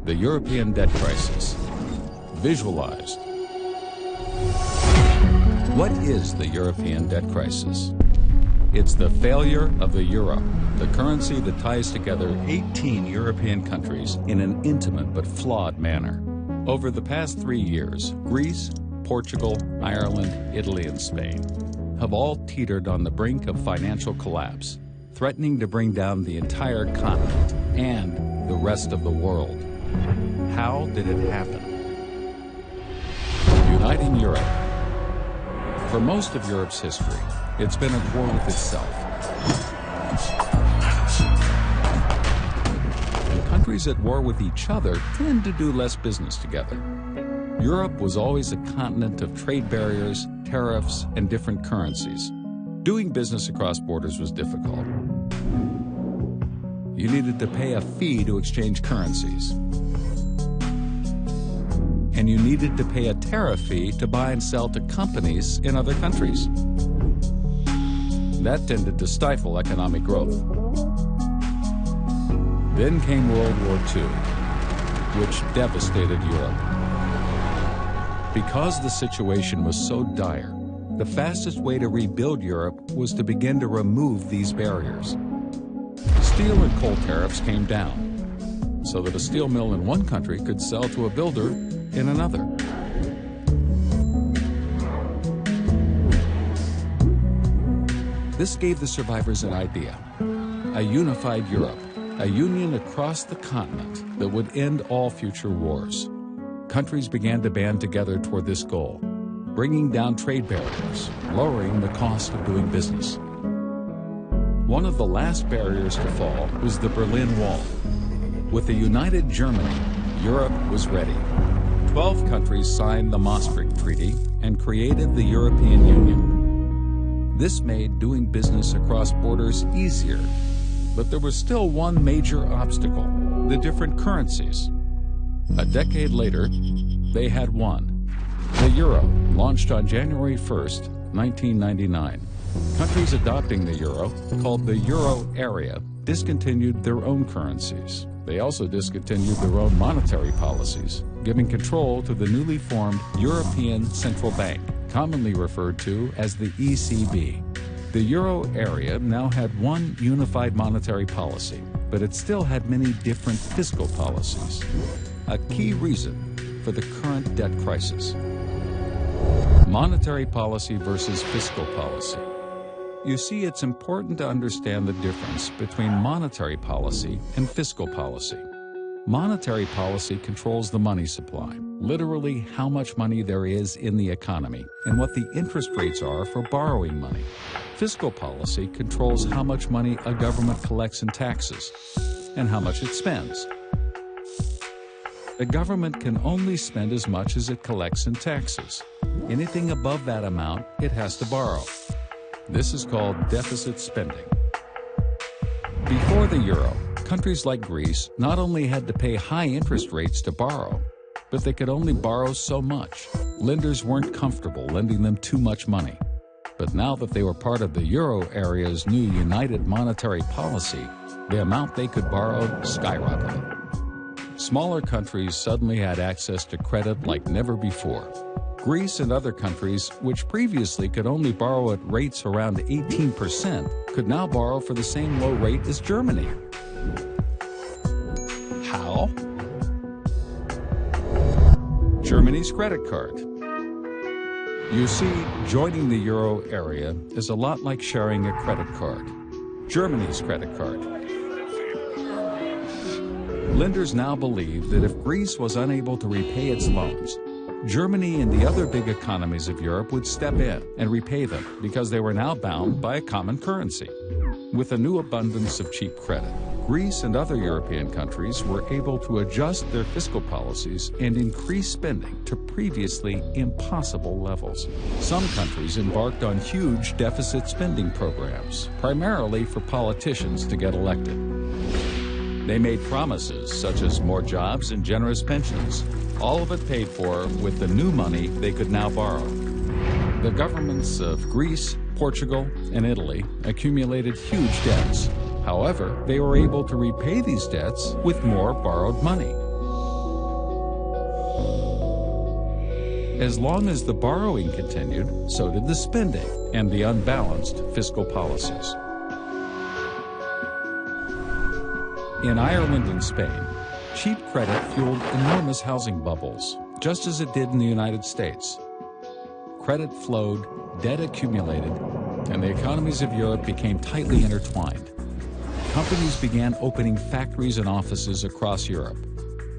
The European debt crisis. Visualized. What is the European debt crisis? It's the failure of the euro, the currency that ties together 18 European countries in an intimate but flawed manner. Over the past 3 years, Greece, Portugal, Ireland, Italy, and Spain have all teetered on the brink of financial collapse, threatening to bring down the entire continent and the rest of the world. How did it happen? Uniting Europe. For most of Europe's history, it's been at war with itself. And countries at war with each other tend to do less business together. Europe was always a continent of trade barriers, tariffs, and different currencies. Doing business across borders was difficult. You needed to pay a fee to exchange currencies. And you needed to pay a tariff fee to buy and sell to companies in other countries. That tended to stifle economic growth. Then came World War II, which devastated Europe. Because the situation was so dire, the fastest way to rebuild Europe was to begin to remove these barriers. Steel and coal tariffs came down, so that a steel mill in one country could sell to a builder in another. This gave the survivors an idea: a unified Europe, a union across the continent that would end all future wars. Countries began to band together toward this goal, bringing down trade barriers, lowering the cost of doing business. One of the last barriers to fall was the Berlin Wall. With a united Germany, Europe was ready. 12 countries signed the Maastricht Treaty and created the European Union. This made doing business across borders easier, but there was still one major obstacle: the different currencies. A decade later, they had won. The euro launched on January 1st, 1999. Countries adopting the euro, called the euro area, discontinued their own currencies. They also discontinued their own monetary policies, giving control to the newly formed European Central Bank, commonly referred to as the ECB. The euro area now had one unified monetary policy, but it still had many different fiscal policies. A key reason for the current debt crisis. Monetary policy versus fiscal policy. You see, it's important to understand the difference between monetary policy and fiscal policy. Monetary policy controls the money supply, literally how much money there is in the economy and what the interest rates are for borrowing money. Fiscal policy controls how much money a government collects in taxes and how much it spends. The government can only spend as much as it collects in taxes. Anything above that amount, it has to borrow. This is called deficit spending. Before the euro, countries like Greece not only had to pay high interest rates to borrow, but they could only borrow so much. Lenders weren't comfortable lending them too much money. But now that they were part of the euro area's new united monetary policy, the amount they could borrow skyrocketed. Smaller countries suddenly had access to credit like never before. Greece and other countries, which previously could only borrow at rates around 18%, could now borrow for the same low rate as Germany. How? Germany's credit card. You see, joining the euro area is a lot like sharing a credit card. Germany's credit card. Lenders now believe that if Greece was unable to repay its loans, Germany and the other big economies of Europe would step in and repay them because they were now bound by a common currency. With a new abundance of cheap credit, Greece and other European countries were able to adjust their fiscal policies and increase spending to previously impossible levels. Some countries embarked on huge deficit spending programs, primarily for politicians to get elected. They made promises such as more jobs and generous pensions, all of it paid for with the new money they could now borrow. The governments of Greece, Portugal, and Italy accumulated huge debts. However, they were able to repay these debts with more borrowed money. As long as the borrowing continued, so did the spending and the unbalanced fiscal policies. In Ireland and Spain, cheap credit fueled enormous housing bubbles, just as it did in the United States. Credit flowed, debt accumulated, and the economies of Europe became tightly intertwined. Companies began opening factories and offices across Europe.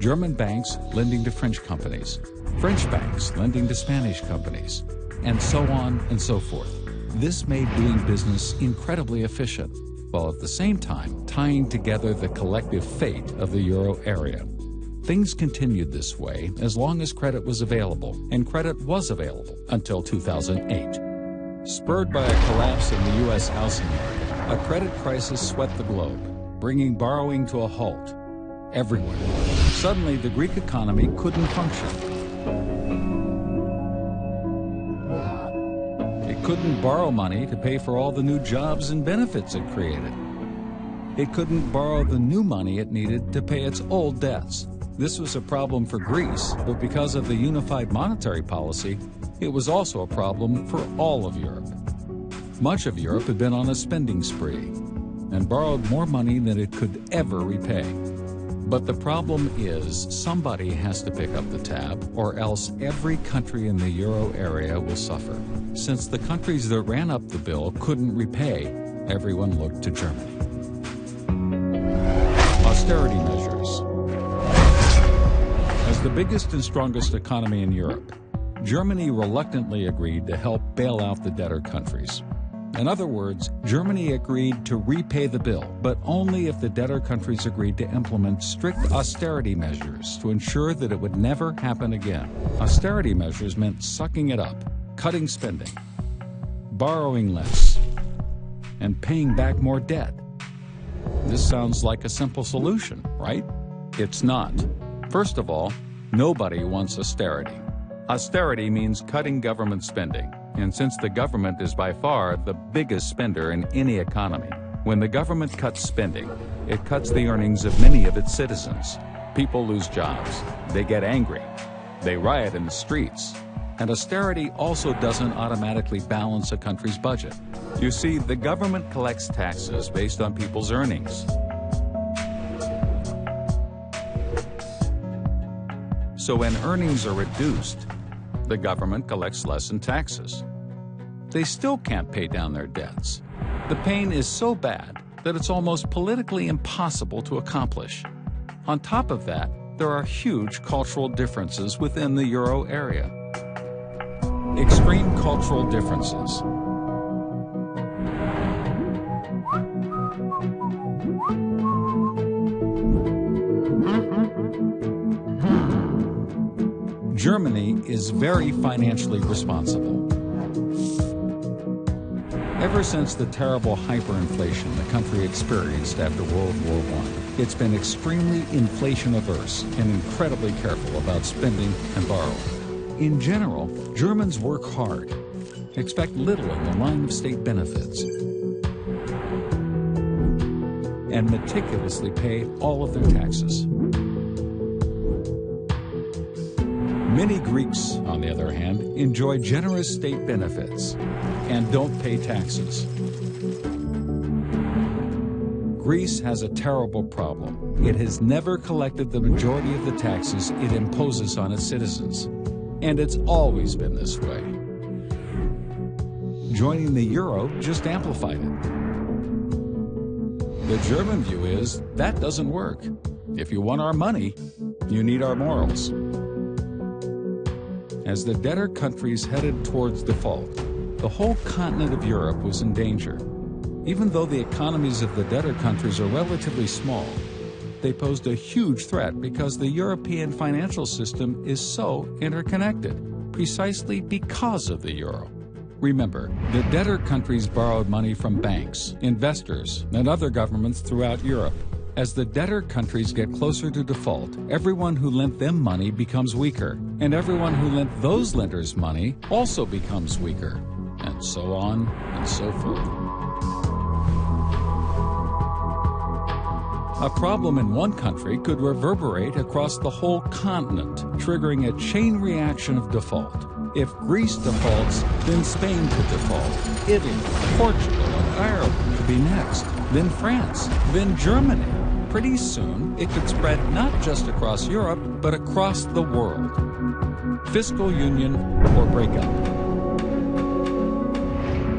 German banks lending to French companies, French banks lending to Spanish companies, and so on and so forth. This made doing business incredibly efficient, while at the same time tying together the collective fate of the euro area. Things continued this way as long as credit was available, and credit was available until 2008. Spurred by a collapse in the U.S. housing market, a credit crisis swept the globe, bringing borrowing to a halt everywhere. Suddenly, the Greek economy couldn't function. It couldn't borrow money to pay for all the new jobs and benefits it created. It couldn't borrow the new money it needed to pay its old debts. This was a problem for Greece, but because of the unified monetary policy, it was also a problem for all of Europe. Much of Europe had been on a spending spree and borrowed more money than it could ever repay. But the problem is somebody has to pick up the tab, or else every country in the euro area will suffer. Since the countries that ran up the bill couldn't repay, everyone looked to Germany. Austerity measures. As the biggest and strongest economy in Europe, Germany reluctantly agreed to help bail out the debtor countries. In other words, Germany agreed to repay the bill, but only if the debtor countries agreed to implement strict austerity measures to ensure that it would never happen again. Austerity measures meant sucking it up, cutting spending, borrowing less, and paying back more debt. This sounds like a simple solution, right? It's not. First of all, nobody wants austerity. Austerity means cutting government spending. And since the government is by far the biggest spender in any economy, when the government cuts spending, it cuts the earnings of many of its citizens. People lose jobs. They get angry. They riot in the streets. And austerity also doesn't automatically balance a country's budget. You see, the government collects taxes based on people's earnings. So when earnings are reduced, the government collects less in taxes. They still can't pay down their debts. The pain is so bad that it's almost politically impossible to accomplish. On top of that, there are huge cultural differences within the euro area. Extreme cultural differences. Germany is very financially responsible. Ever since the terrible hyperinflation the country experienced after World War I, it's been extremely inflation-averse and incredibly careful about spending and borrowing. In general, Germans work hard, expect little in the line of state benefits, and meticulously pay all of their taxes. Many Greeks, on the other hand, enjoy generous state benefits and don't pay taxes. Greece has a terrible problem. It has never collected the majority of the taxes it imposes on its citizens, and it's always been this way. Joining the euro just amplified it. The German view is that doesn't work. If you want our money, you need our morals. As the debtor countries headed towards default, the whole continent of Europe was in danger. Even though the economies of the debtor countries are relatively small, they posed a huge threat because the European financial system is so interconnected, precisely because of the euro. Remember, the debtor countries borrowed money from banks, investors, and other governments throughout Europe. As the debtor countries get closer to default, everyone who lent them money becomes weaker, and everyone who lent those lenders money also becomes weaker, and so on and so forth. A problem in one country could reverberate across the whole continent, triggering a chain reaction of default. If Greece defaults, then Spain could default. Italy, Portugal, and Ireland could be next. Then France, then Germany. Pretty soon, it could spread not just across Europe, but across the world. Fiscal union or breakup.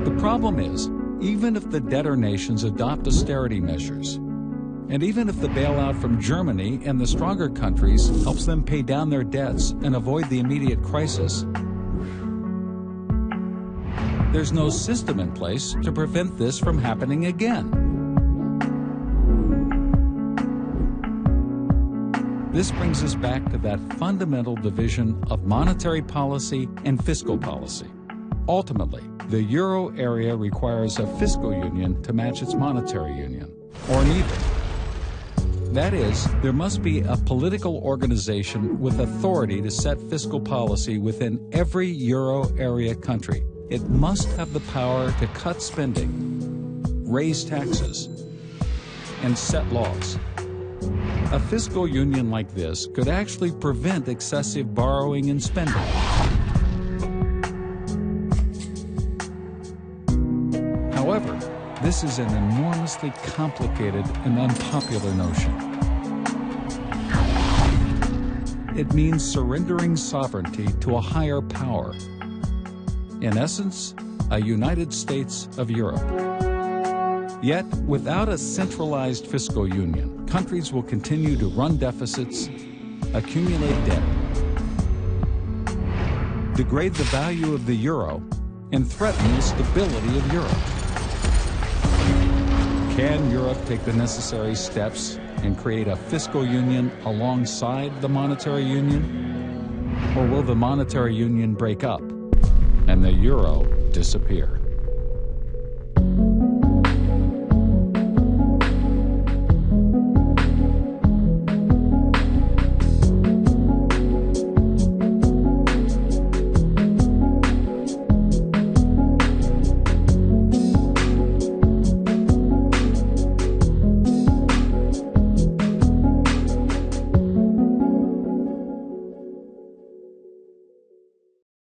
The problem is, even if the debtor nations adopt austerity measures, and even if the bailout from Germany and the stronger countries helps them pay down their debts and avoid the immediate crisis, there's no system in place to prevent this from happening again. This brings us back to that fundamental division of monetary policy and fiscal policy. Ultimately, the euro area requires a fiscal union to match its monetary union, or neither. That is, there must be a political organization with authority to set fiscal policy within every euro area country. It must have the power to cut spending, raise taxes, and set laws. A fiscal union like this could actually prevent excessive borrowing and spending. However, this is an enormously complicated and unpopular notion. It means surrendering sovereignty to a higher power. In essence, a United States of Europe. Yet, without a centralized fiscal union, countries will continue to run deficits, accumulate debt, degrade the value of the euro, and threaten the stability of Europe. Can Europe take the necessary steps and create a fiscal union alongside the monetary union? Or will the monetary union break up and the euro disappear?